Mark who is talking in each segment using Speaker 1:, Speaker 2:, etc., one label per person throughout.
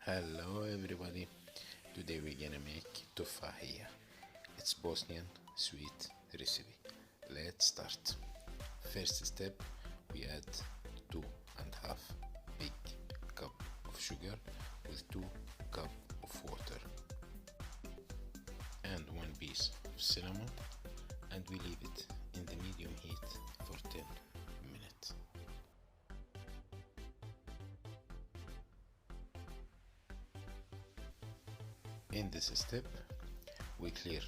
Speaker 1: Hello everybody, today we're gonna make tufahija. It's Bosnian sweet recipe. Let's start. First step, we add 2.5 big cup of sugar with 2 cup of water and 1 piece of cinnamon, and we leave it in the medium heat for 10 minutes. In this step, we clear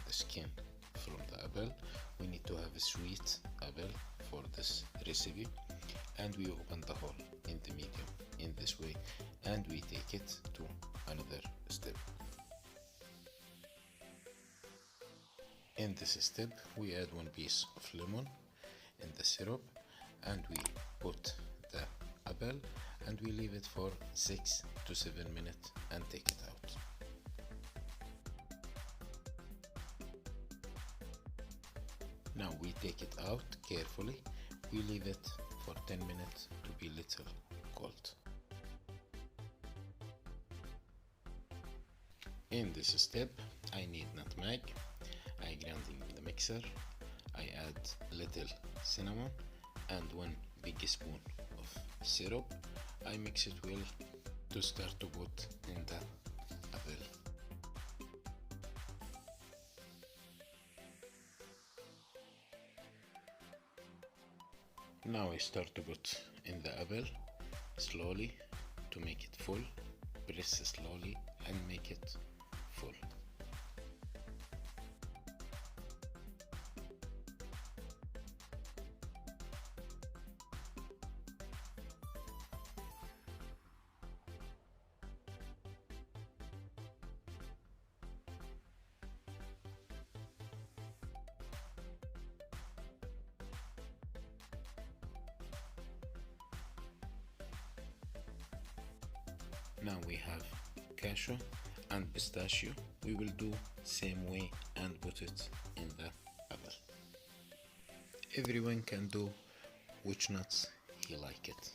Speaker 1: the skin from the apple. We need to have a sweet apple for this recipe, and we open the hole in the medium in this way, and we take it to another step. In this step, we add 1 piece of lemon in the syrup, and we put the apple and we leave it for 6 to 7 minutes and take it out. Now we take it out carefully. We leave it for 10 minutes to be little cold. In this step, I need nutmeg. I grind in the mixer. I add little cinnamon and 1 big spoon of syrup. I mix it well to start to put in the apple. Now I start to put in the apple slowly to make it full. Press slowly and make it full. Now we have cashew and pistachio. We will do same way and put it in the apple. Everyone can do which nuts he like it.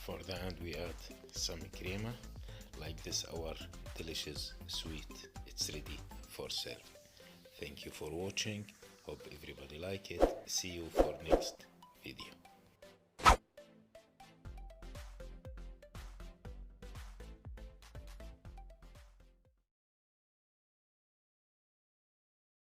Speaker 1: For the end we add some crema. Like this, our delicious sweet, it's ready for serve. Thank you for watching. Hope everybody like it. See you for next video.